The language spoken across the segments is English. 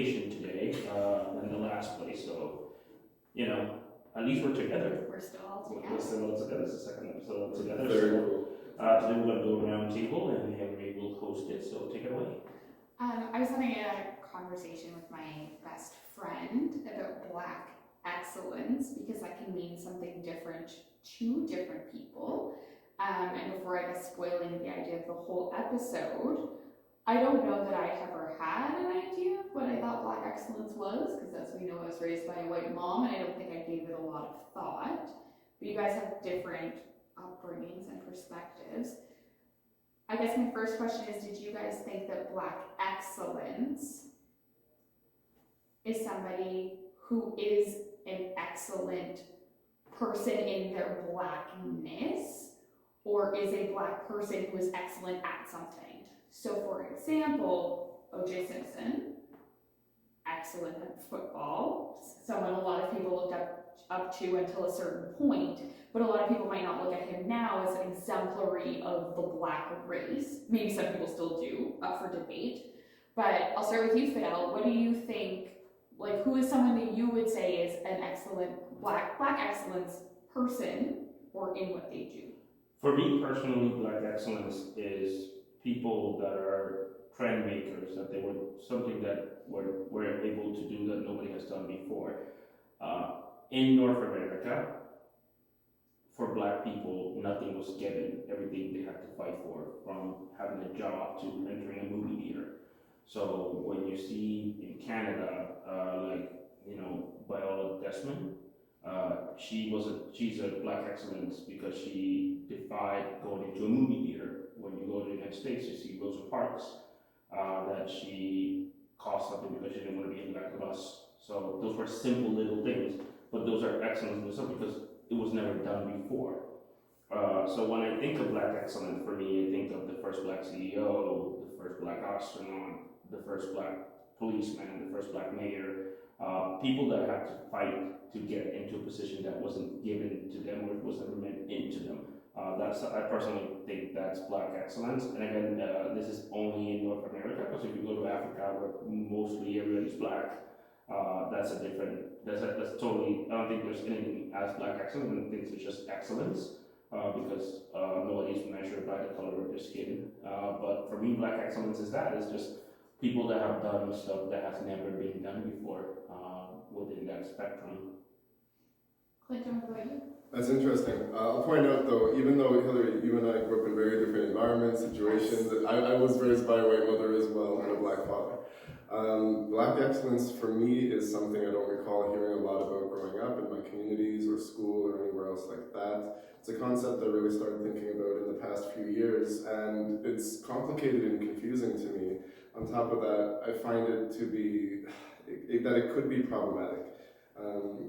conversation today than the last place. So, at least we're together. We're still all together. We're still all together. It's the second episode all together. Very So, cool. today we're going to go around table and Henry will host it. So, take it away. I was having a conversation with my best friend about Black excellence because that can mean something different to different people. And before I guess spoiling the idea of the whole episode, I don't know that I ever had an idea of what I thought Black excellence was, because as we know, I was raised by a white mom, and I don't think I gave it a lot of thought. But you guys have different upbringings and perspectives. I guess my first question is, did you guys think that Black excellence is somebody who is an excellent person in their Blackness, or is a Black person who is excellent at something? So for example, O.J. Simpson, excellent at football, someone a lot of people looked up to until a certain point, but a lot of people might not look at him now as an exemplary of the Black race. Maybe some people still do, up for debate. But I'll start with you, Fidel. What do you think, who is someone that you would say is an excellent Black excellence person or in what they do? For me personally, Black excellence is people that are trend makers, that they were something that were able to do that nobody has done before. In North America, for Black people, nothing was given. Everything they had to fight for, from having a job to entering a movie theater. So when you see in Canada, Viola Desmond, she's a Black excellence because she defied going into a movie theater. When you go to the United States, you see Rosa Parks, that she caused something because she didn't want to be in the back of the bus. So those were simple little things, but those are excellence in themselves because it was never done before. So when I think of Black excellence, for me, I think of the first Black CEO, the first Black astronaut, the first Black policeman, the first Black mayor, people that had to fight to get into a position that wasn't given to them or was never meant into them. I personally think that's Black excellence. And again, this is only in North America, because if you go to Africa, where mostly everybody's Black, that's totally, I don't think there's anything as Black excellence. I think it's just excellence, because nobody's measured by the color of their skin. But for me, Black excellence is just people that have done stuff that has never been done before within that spectrum. Clinton, what about you? That's interesting. I'll point out though, even though Hillary, you and I grew up in very different environments, situations, I was raised by a white mother as well and a Black father. Black excellence for me is something I don't recall hearing a lot about growing up in my communities or school or anywhere else like that. It's a concept I really started thinking about in the past few years, and it's complicated and confusing to me. On top of that, I find it to be, that it could be problematic.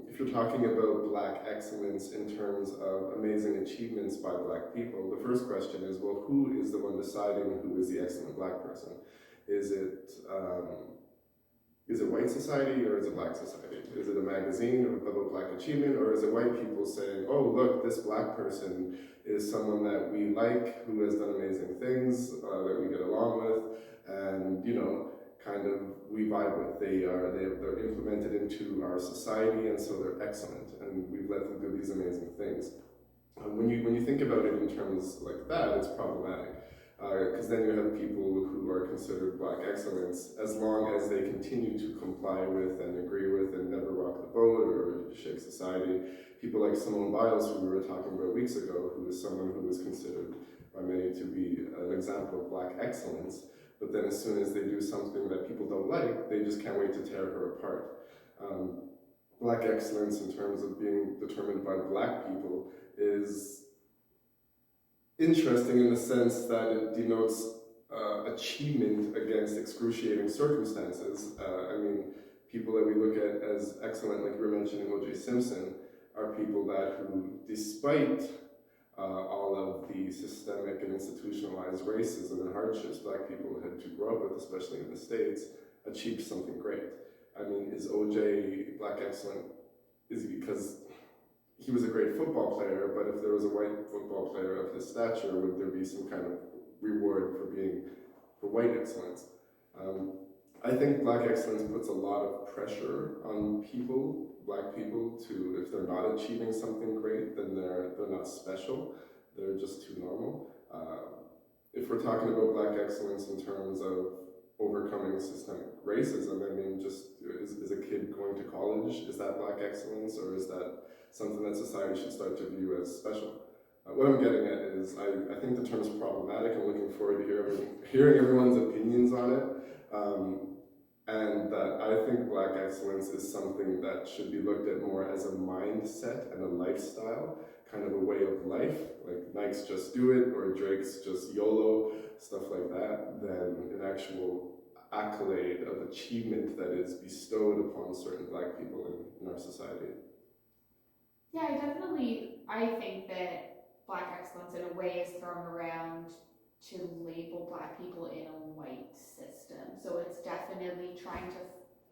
If you're talking about Black excellence in terms of amazing achievements by Black people, the first question is, well, who is the one deciding who is the excellent Black person? Is it white society or is it Black society? Is it a magazine about Black achievement, or is it white people saying, oh, look, this Black person is someone that we like, who has done amazing things, that we get along with, and, kind of we vibe with. They're implemented into our society, and so they're excellent, and we've let them do these amazing things. When you think about it in terms like that, it's problematic, because then you have people who are considered Black excellence as long as they continue to comply with and agree with and never rock the boat or shake society. People like Simone Biles, who we were talking about weeks ago, who is someone who is considered by many to be an example of Black excellence. But then as soon as they do something that people don't like, they just can't wait to tear her apart. Black excellence in terms of being determined by Black people is interesting in the sense that it denotes achievement against excruciating circumstances. People that we look at as excellent, like you were mentioning O.J. Simpson, are people who, despite all of the systemic and institutionalized racism and hardships Black people had to grow up with, especially in the States, achieved something great. Is O.J. Black excellent? Is it because he was a great football player, but if there was a white football player of his stature, would there be some kind of reward for white excellence? I think Black excellence puts a lot of pressure on people, Black people, to, if they're not achieving something great, then they're not special. They're just too normal. If we're talking about Black excellence in terms of overcoming systemic racism, I mean, just is a kid going to college, is that Black excellence, or is that something that society should start to view as special? What I'm getting at is, I think the term is problematic. I'm looking forward to hearing everyone's opinions on it. And that I think Black excellence is something that should be looked at more as a mindset and a lifestyle, kind of a way of life, like Nike's Just Do It or Drake's Just YOLO, stuff like that, than an actual accolade of achievement that is bestowed upon certain Black people in our society. Yeah, I think that Black excellence in a way is thrown around to label Black people in a white system. So it's definitely trying to,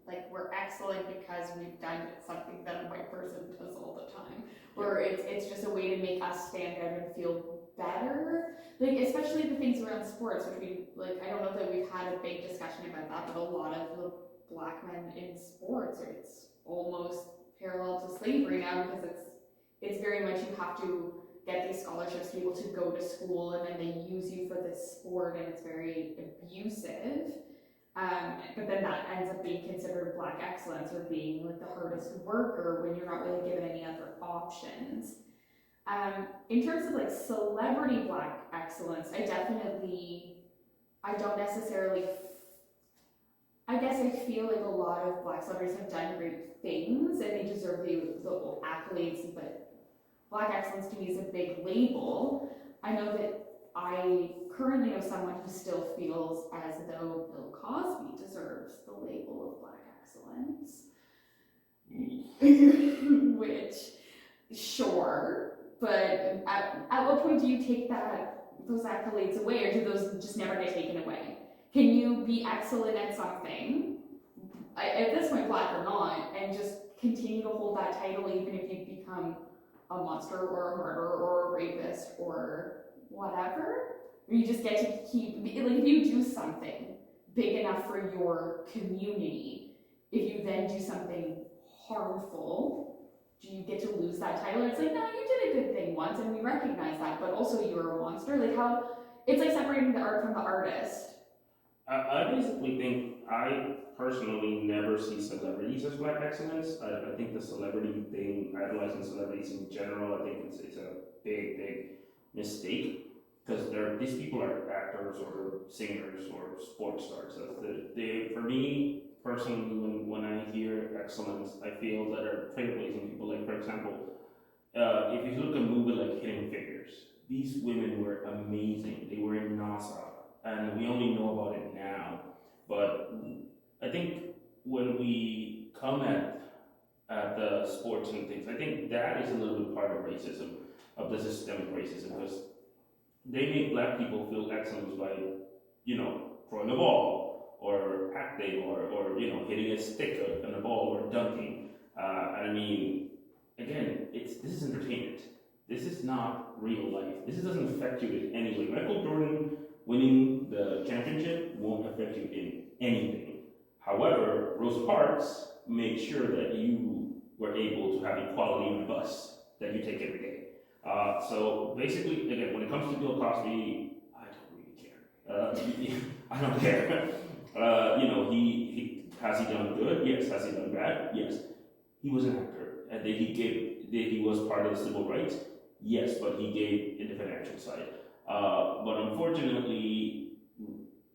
like, we're excellent because we've done something that a white person does all the time. Or it's just a way to make us stand out and feel better. Like, especially the things around sports, which I don't know that we've had a big discussion about that, but a lot of the Black men in sports, it's almost parallel to slavery now, because it's very much you have to get these scholarships to be able to go to school, and then they use you for this sport, and it's very abusive. But then that ends up being considered Black excellence, or being like the hardest worker, when you're not really given any other options. In terms of like celebrity Black excellence, I don't necessarily, I guess I feel like a lot of Black celebrities have done great things and they deserve the accolades, but Black excellence to me is a big label. I know that I currently know someone who still feels as though Bill Cosby deserves the label of Black excellence. Which, sure, but at what point do you take those accolades away, or do those just never get taken away? Can you be excellent at something, at this point, Black or not, and just continue to hold that title even if you become a monster or a murderer or a rapist or whatever? Or you just get to keep, like, if you do something big enough for your community, if you then do something harmful, do you get to lose that title? It's like, no, you did a good thing once and we recognize that, but also you're a monster. Like, how, it's like separating the art from the artist. I basically think, I personally never see celebrities as Black excellence. I think the celebrity thing, idolizing celebrities in general, I think it's a big mistake, because these people are actors or singers or sports stars. For me personally, when I hear excellence, I feel that are trailblazing people. Like, for example, if you look at a movie like Hidden Figures, these women were amazing. They were in NASA, and we only know about it now. But I think when we come at the sports and things, I think that is a little bit part of racism, of the systemic racism, because they make Black people feel excellence by, throwing a ball, or acting, or hitting a stick on a ball, or dunking. And I mean, again, this is entertainment. This is not real life. This doesn't affect you in any way. Michael Jordan winning the championship won't affect you in anything. However, Rosa Parks made sure that you were able to have equality on the bus that you take every day. So basically, again, when it comes to Bill Cosby, I don't really care. I don't care. Has he done good? Yes. Has he done bad? Yes. He was an actor, and he was part of the civil rights. Yes, but he gave in the financial side. But unfortunately,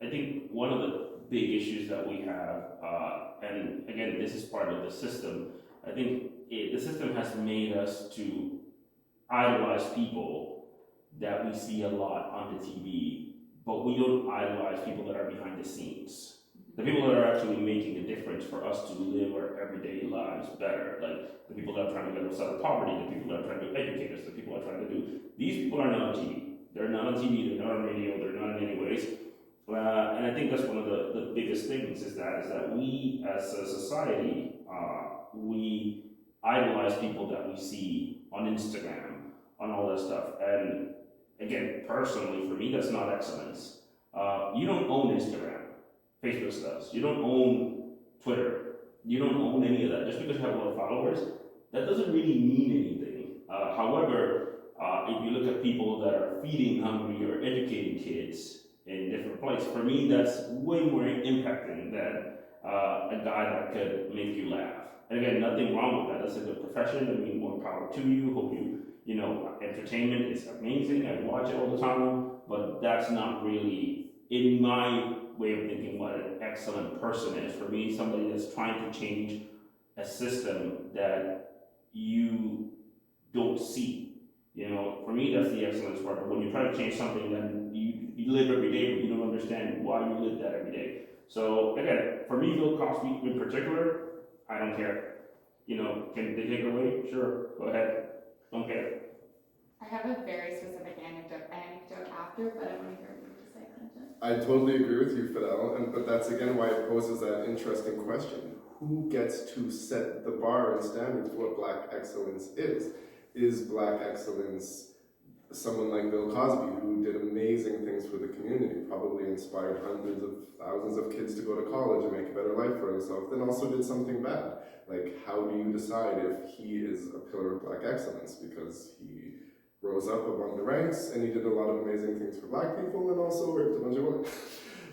I think one of the big issues that we have, and again, this is part of the system, I think the system has made us to idolize people that we see a lot on the TV, but we don't idolize people that are behind the scenes. The people that are actually making a difference for us to live our everyday lives better, like the people that are trying to get us out of poverty, the people that are trying to educate us, the people that are trying to do. These people are not on TV. They're not on TV, they're not on radio, they're not in any ways. And I think that's one of the biggest things is that we as a society, we idolize people that we see on Instagram, on all that stuff. And again, personally, for me, that's not excellence. You don't own Instagram. Facebook does. You don't own Twitter. You don't own any of that. Just because you have a lot of followers, that doesn't really mean anything. However, if you look at people that are feeding hungry or educating kids in different places, for me, that's way more impacting than a guy that could make you laugh. And again, nothing wrong with that. That's a good profession. I mean, more power to you. Hope you know, entertainment is amazing. I watch it all the time, but that's not really, in my way of thinking, what an excellent person is. For me, somebody that's trying to change a system that you don't see. You know, for me, that's the excellence part. But when you try to change something, then you live every day, but you don't understand why you live that every day. So again, for me, Bill Cosby in particular, I don't care. You know, can they take it away? Sure, go ahead. Don't care. I have a very specific anecdote after, but I want to hear what you have to say, Clinton. I totally agree with you, Fidel, but that's again why it poses that interesting question. Who gets to set the bar and standards for what Black excellence is? Is Black excellence someone like Bill Cosby, who did amazing things for the community, probably inspired hundreds of thousands of kids to go to college and make a better life for himself, then also did something bad? Like, how do you decide if he is a pillar of Black excellence? Because he rose up among the ranks and he did a lot of amazing things for Black people and also raped a bunch of women.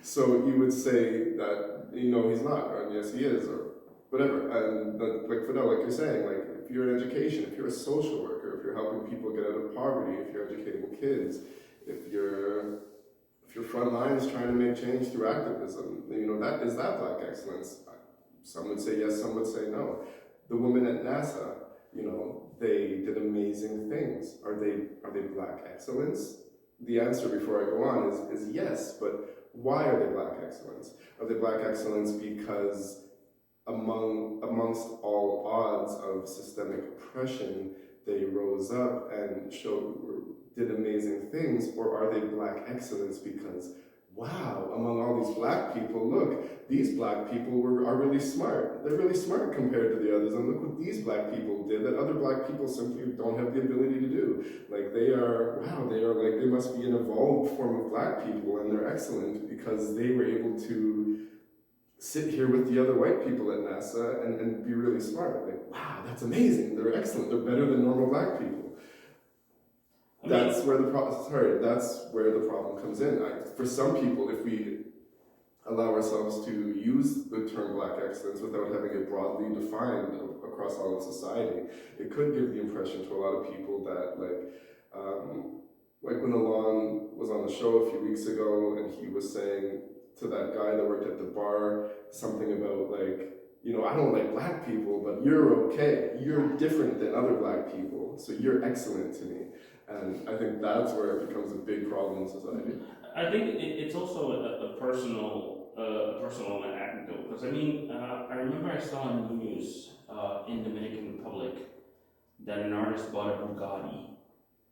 So you would say that, you know, he's not, or yes, he is, or whatever. And like Fidel, like you're saying, like if you're in education, if you're a social worker, if you're helping people get out of poverty, if you're educating kids, if your front line is trying to make change through activism, you know, that is that Black excellence. Some would say yes, some would say no. The women at NASA, you know, they did amazing things. Are they Black excellence? The answer before I go on is yes, but why are they Black excellence? Are they Black excellence because amongst all odds of systemic oppression, they rose up and did amazing things, or are they Black excellence because, wow, among all these Black people, look, these Black people are really smart. They're really smart compared to the others, and look what these Black people did that other Black people simply don't have the ability to do. Like they must be an evolved form of Black people, and they're excellent because they were able to sit here with the other white people at NASA and be really smart. Like, wow, that's amazing. They're excellent. They're better than normal Black people. That's where the problem comes in. For some people, if we allow ourselves to use the term Black excellence without having it broadly defined across all of society, it could give the impression to a lot of people that like when Alon was on the show a few weeks ago and he was saying to that guy that worked at the bar something about like, you know, I don't like Black people, but you're okay. You're different than other Black people, so you're excellent to me. And I think that's where it becomes a big problem in society. I think it's also a personal anecdote, because I mean, I remember I saw in the news in Dominican Republic that an artist bought a Bugatti,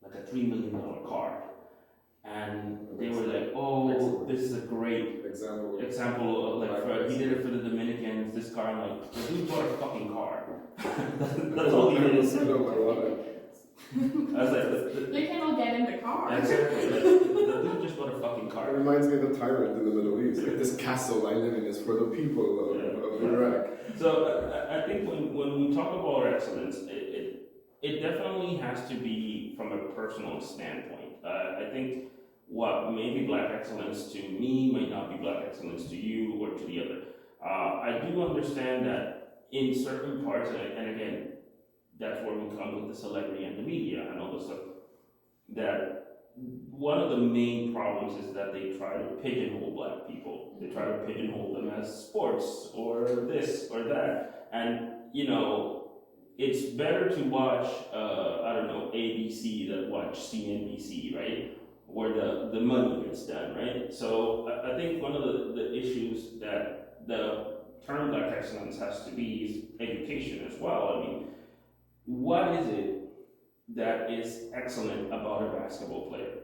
like a $3 million car, and they were like, "Oh, this is a great example of like he did it for the Dominicans. This car, and like the dude bought a fucking car. That's all he did." I was like, they can all get in the car. Exactly. The dude just bought a fucking car. It reminds me of the tyrant in the Middle East. Like, this castle I live in is for the people of Iraq. So I think when we talk about excellence, it definitely has to be from a personal standpoint. I think what may be Black excellence to me might not be Black excellence to you or to the other. I do understand that in certain parts, and again, that's where we come with the celebrity and the media and all this stuff, that one of the main problems is that they try to pigeonhole Black people. They try to pigeonhole them as sports or this or that. And, you know, it's better to watch, ABC than watch CNBC, right? Where the money gets done, right? So I think one of the issues that the term Black excellence has to be is education as well. I mean, what is it that is excellent about a basketball player?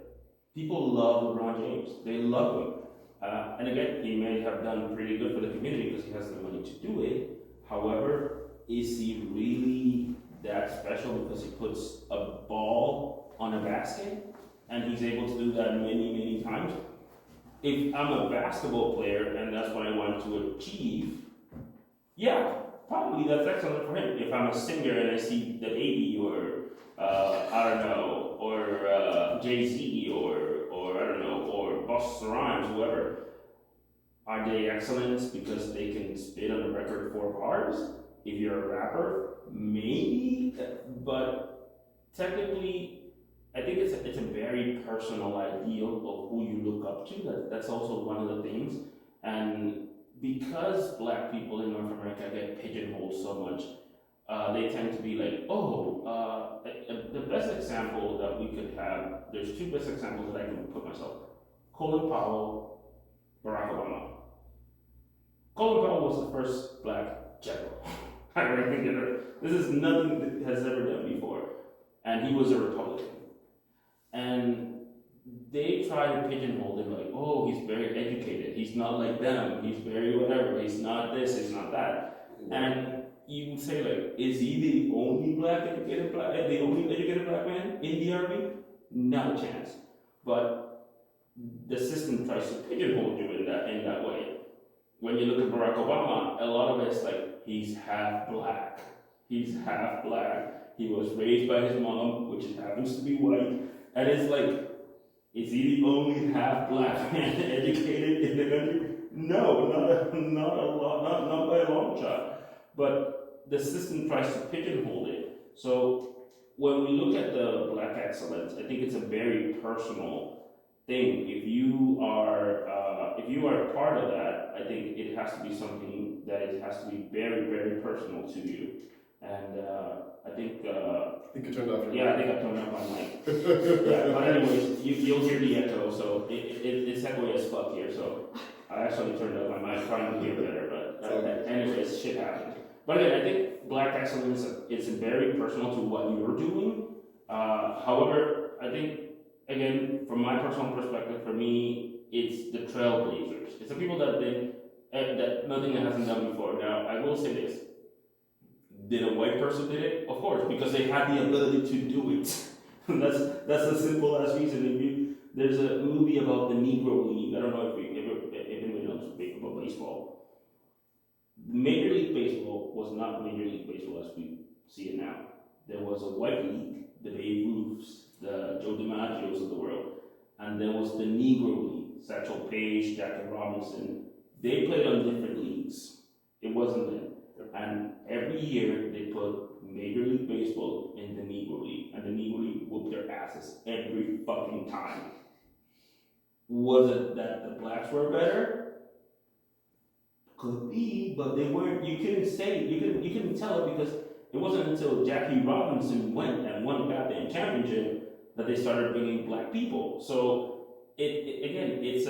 People love LeBron James. They love him. And again, he may have done pretty good for the community because he has the money to do it. However, is he really that special because he puts a ball on a basket and he's able to do that many, many times? if I'm a basketball player and that's what I want to achieve, yeah, probably that's excellent for him. If I'm a singer and I see the Baby or I don't know, or Jay-Z or I don't know, or Busta Rhymes, whoever, are they excellent because they can spit on a record 4 bars? If you're a rapper, maybe, but technically, I think it's a very personal ideal of who you look up to. That's also one of the things. And because black people in North America get pigeonholed so much, they tend to be like, the best example that we could have, there's 2 best examples that I can put myself. Colin Powell, Barack Obama. Colin Powell was the first black general. I reckon this is nothing that has ever done before. And he was a Republican. And they try to pigeonhole him like, oh, he's very educated. He's not like them. He's very whatever. He's not this. He's not that. And you would say like, is he the only the only educated black man in the army? Not a chance. But the system tries to pigeonhole you in that way. When you look at Barack Obama, a lot of it's like he's half black. He's half black. He was raised by his mom, which happens to be white. And it's like, is he the only half black man educated in the country? No, not a lot, not by a long shot. But the system tries to pigeonhole it. So when we look at the black excellence, I think it's a very personal thing. If you are a part of that, I think it has to be something that it has to be very, very personal to you. And I think you turned off your mic. I think I turned off my mic. Yeah, but anyways, you'll hear the echo, so it's echoey as fuck here. So I actually turned off my mic trying to hear better, but anyways, shit happens. But again, I think black excellence is very personal to what you're doing. However, I think again, from my personal perspective, for me, it's the trailblazers. It's the people that that nothing hasn't done before. Now, I will say this. Did a white person did it? Of course, because they had the ability to do it. that's the simple as reason. There's a movie about the Negro League. I don't know if anybody knows about baseball. Major League Baseball was not Major League Baseball as we see it now. There was a white league, the Babe Ruths, the Joe DiMaggios of the world, and there was the Negro League, Satchel Paige, Jackie Robinson. They played on different leagues. It wasn't them. And every year they put Major League Baseball in the Negro League, and the Negro League whooped their asses every fucking time. Was it that the blacks were better? Could be, but they weren't. You couldn't say, you couldn't tell it because it wasn't until Jackie Robinson went and won the goddamn championship that they started bringing black people. So it's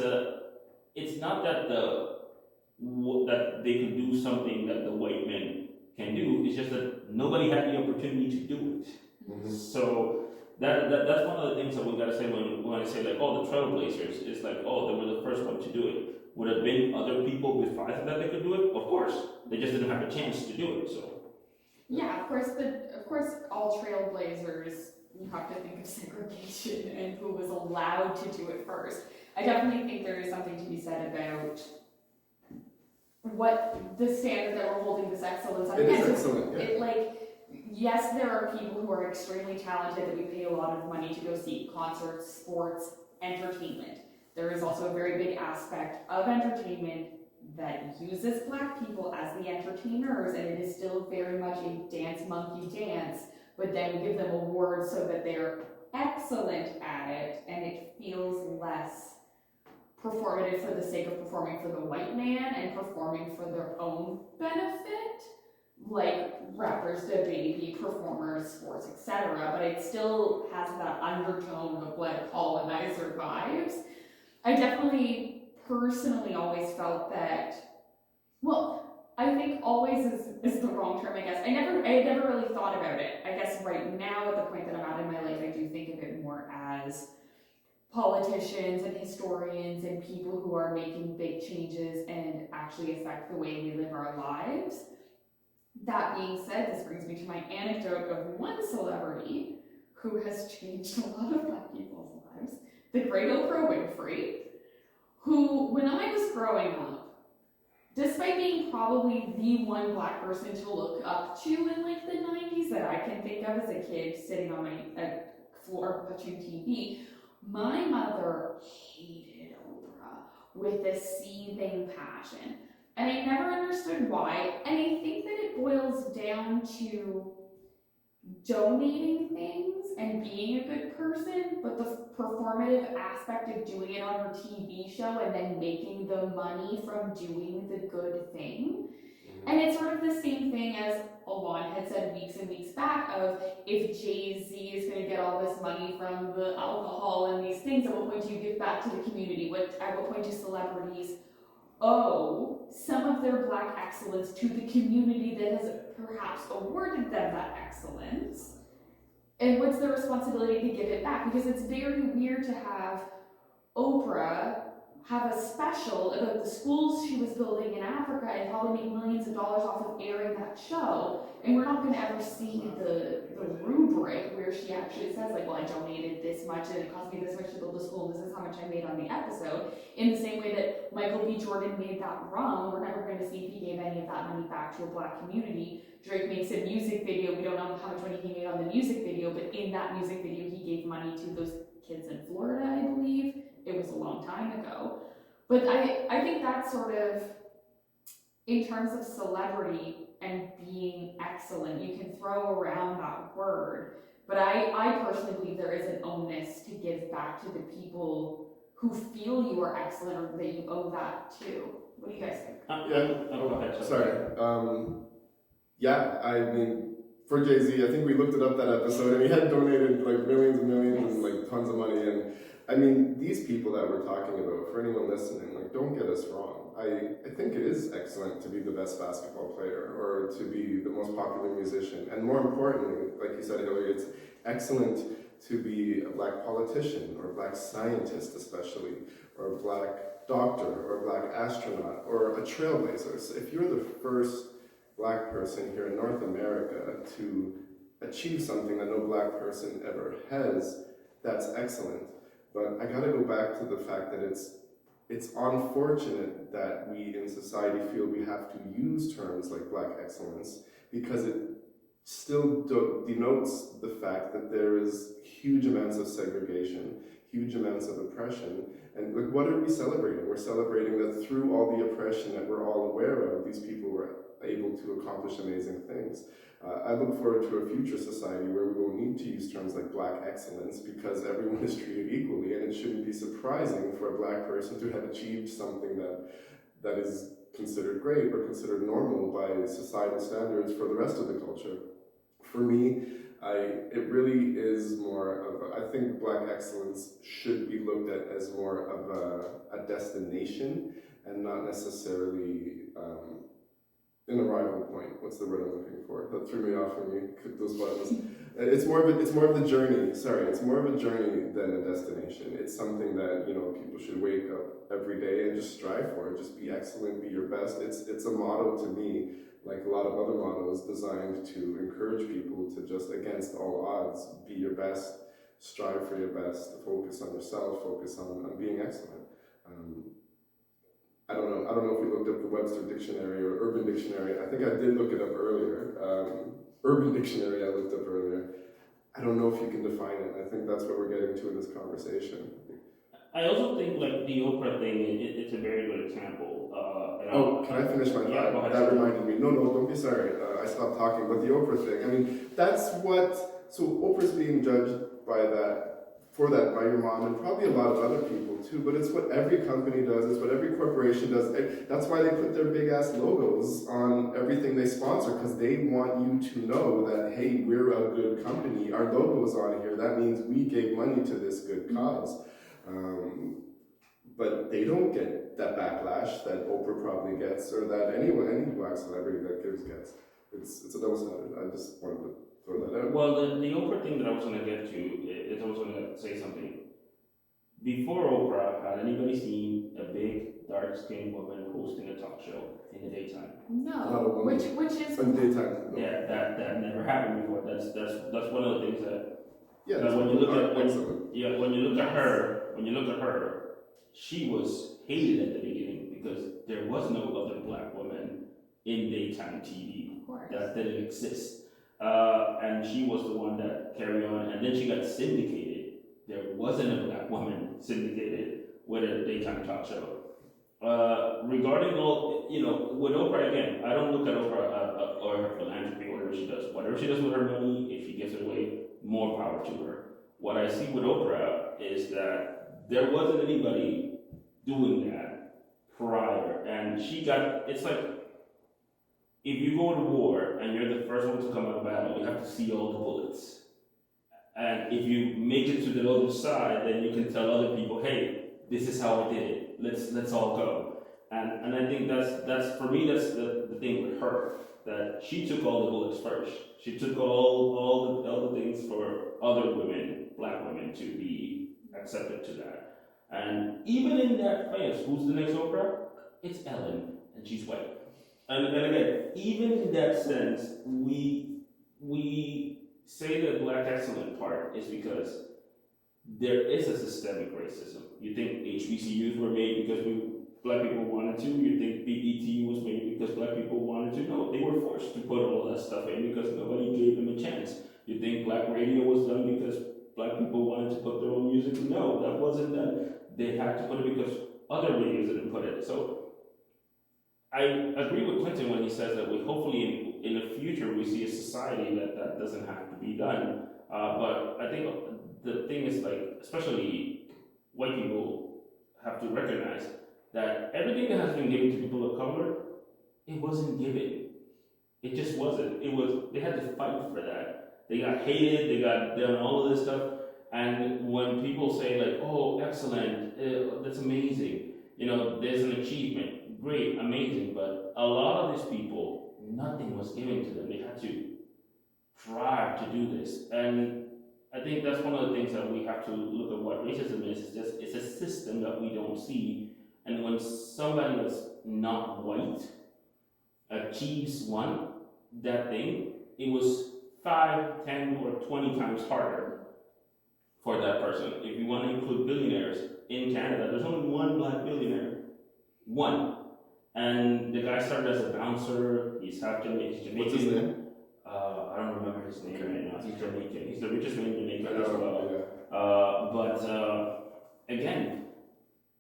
not that that they could do something that the white men can do. It's just that nobody had the opportunity to do it. Mm-hmm. So that's one of the things that we gotta say when I say like, oh, the trailblazers. It's like, oh, they were the first one to do it. Would have been other people besides that they could do it? Of course, they just didn't have a chance to do it. So yeah, of course, all trailblazers. You have to think of segregation and who was allowed to do it first. I definitely think there is something to be said about what the standard that we're holding this excellence on. It is excellent, yeah. Yes, there are people who are extremely talented that we pay a lot of money to go see: concerts, sports, entertainment. There is also a very big aspect of entertainment that uses black people as the entertainers, and it is still very much a dance monkey dance, but then we give them awards so that they're excellent at it, and it feels less performative for the sake of performing for the white man and performing for their own benefit, like rappers, the baby, performers, sports, etc. But it still has that undertone of like colonizer vibes. I definitely personally always felt that, well, I think always is the wrong term, I guess. I never really thought about it. I guess right now at the point that I'm at in my life, I do think of it more as politicians and historians and people who are making big changes and actually affect the way we live our lives. That being said, this brings me to my anecdote of one celebrity who has changed a lot of black people's lives, the great Oprah Winfrey, who, when I was growing up, despite being probably the one black person to look up to in like the 90s that I can think of as a kid sitting on my floor watching TV, my mother hated Oprah with a seething passion. And I never understood why. And I think that it boils down to donating things and being a good person, but the performative aspect of doing it on her TV show and then making the money from doing the good thing. And it's sort of the same thing as Alon had said weeks and weeks back of if Jay-Z is going to get all this money from the alcohol and these things, at what point do you give back to the community? At what point do celebrities owe some of their black excellence to the community that has perhaps awarded them that excellence? And what's the responsibility to give it back? Because it's very weird to have Oprah have a special about the schools she was building in Africa and probably make millions of dollars off of airing that show. And we're not going to ever see the rubric where she actually says, like, well, I donated this much and it cost me this much to build the school and this is how much I made on the episode. In the same way that Michael B. Jordan made that rum, we're never going to see if he gave any of that money back to a black community. Drake makes a music video. We don't know how much money he made on the music video, but in that music video, he gave money to those kids in Florida, I believe. It was a long time ago. But I think that's sort of, in terms of celebrity and being excellent, you can throw around that word. But I personally believe there is an onus to give back to the people who feel you are excellent or that you owe that to. What do you guys think? Yeah, I mean, for Jay-Z, I think we looked it up that episode, and he had donated like millions and millions and like tons of money. And I mean, these people that we're talking about, for anyone listening, like, don't get us wrong. I think it is excellent to be the best basketball player or to be the most popular musician. And more importantly, like you said, Hillary, it's excellent to be a black politician or a black scientist especially, or a black doctor or a black astronaut or a trailblazer. So if you're the first black person here in North America to achieve something that no black person ever has, that's excellent. But I gotta go back to the fact that it's unfortunate that we in society feel we have to use terms like black excellence because it still denotes the fact that there is huge amounts of segregation, huge amounts of oppression. And like, what are we celebrating? We're celebrating that through all the oppression that we're all aware of, these people were able to accomplish amazing things. I look forward to a future society where we won't need to use terms like black excellence because everyone is treated equally, and it shouldn't be surprising for a black person to have achieved something that is considered great or considered normal by societal standards for the rest of the culture. For me, it really is more of I think black excellence should be looked at as more of a destination and not necessarily an arrival point. What's the word I'm looking for? That threw me off when you clicked those buttons. It's more of the journey. Sorry, it's more of a journey than a destination. It's something that people should wake up every day and just strive for. Just be excellent, be your best. It's a motto to me, like a lot of other mottos, designed to encourage people to just against all odds be your best, strive for your best, focus on yourself, focus on being excellent. I don't know if we looked up the Webster Dictionary or Urban Dictionary. I think I did look it up earlier. Urban Dictionary I looked up earlier. I don't know if you can define it. I think that's what we're getting to in this conversation. I also think like the Oprah thing, it's a very good example. Can I finish my thought? Yeah, go ahead. That reminded me. No, don't be sorry. I stopped talking. But the Oprah thing, I mean, that's what... So Oprah's being judged by your mom and probably a lot of other people too, but it's what every company does, it's what every corporation does. That's why they put their big ass logos on everything they sponsor, because they want you to know that, hey, we're a good company, our logo's on here, that means we gave money to this good cause. But they don't get that backlash that Oprah probably gets, or that any black celebrity that gets. It's a double standard. I just wanted to throw that out. Well, the Oprah thing that I was going to get to is I was going to say something. Before Oprah, had anybody seen a big, dark-skinned woman hosting a talk show in the daytime? No, which is in the daytime. No. Yeah, that never happened before. That's one of the things that. Yeah. When you look at her, she was hated at the beginning because there was no other black woman in daytime TV. Of course. That didn't exist. And she was the one that carried on, and then she got syndicated. There wasn't a black woman syndicated with a daytime talk show. Regarding all, with Oprah, again, I don't look at Oprah or her philanthropy or whatever she does. Whatever she does with her money, if she gives it away, more power to her. What I see with Oprah is that there wasn't anybody doing that prior, and it's like, if you go to war and you're the first one to come out of battle, you have to see all the bullets. And if you make it to the other side, then you can tell other people, hey, this is how I did it. Let's all go. And I think that's for me, that's the thing with her, that she took all the bullets first. She took all the things for other women, black women, to be accepted to that. And even in that phase, who's the next Oprah? It's Ellen, and she's white. And again, even in that sense, we say the black excellent part is because there is a systemic racism. You think HBCUs were made because black people wanted to? You think BET was made because black people wanted to? No, they were forced to put all that stuff in because nobody gave them a chance. You think black radio was done because black people wanted to put their own music? No, that wasn't done. They had to put it because other radios didn't put it. So I agree with Clinton when he says that we hopefully in the future we see a society that doesn't have to be done. But I think the thing is, like, especially white people have to recognize that everything that has been given to people of color, it wasn't given. It just wasn't. They had to fight for that. They got hated, they got done all of this stuff. And when people say like, oh, excellent, that's amazing, there's an achievement, great, amazing, but a lot of these people, nothing was given to them. They had to strive to do this. And I think that's one of the things that we have to look at what racism is. It's a system that we don't see. And when somebody that's not white achieves that thing, it was 5, 10, or 20 times harder for that person. If you want to include billionaires in Canada, there's only one black billionaire. One. And the guy started as a bouncer. He's half Jamaican. What's his name? I don't remember his name right now. He's Jamaican. He's the richest man in Jamaica I know, as well. yeah. But again,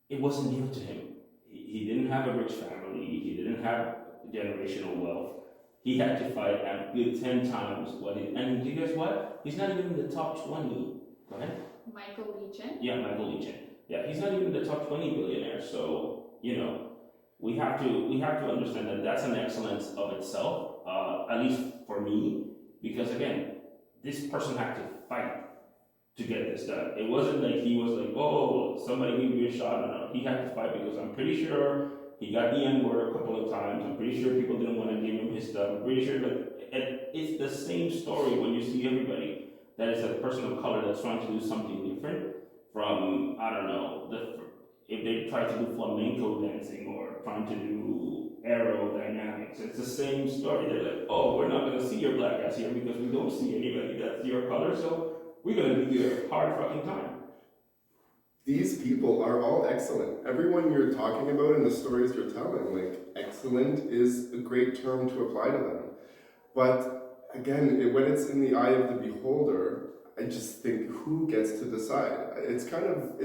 it wasn't given to him. He didn't have a rich family. He didn't have generational wealth. He had to fight and did 10 times what he. And you guess what? He's not even in the top 20. Go ahead. Michael Leachin. Yeah, Michael Leachin. Yeah, he's not even in the top 20 billionaires. So we have to understand that that's an excellence of itself. At least for me, because again, this person had to fight to get this done. It wasn't like he was like, oh, somebody gave me a shot. No, he had to fight because I'm pretty sure he got the N-word a couple of times. I'm pretty sure people didn't want to give him his stuff. I'm pretty sure it's the same story when you see everybody that is a person of color that's trying to do something different from, I don't know, if they try to do flamenco dancing or trying to do aerodynamics, it's the same story. They're like, oh, we're not going to see your black ass here because we don't see anybody that's your color, so we're going to give you a hard fucking time. These people are all excellent. Everyone you're talking about in the stories you're telling, like, excellent is a great term to apply to them. But again, when it's in the eye of the beholder, I just think, who gets to decide? It's kind of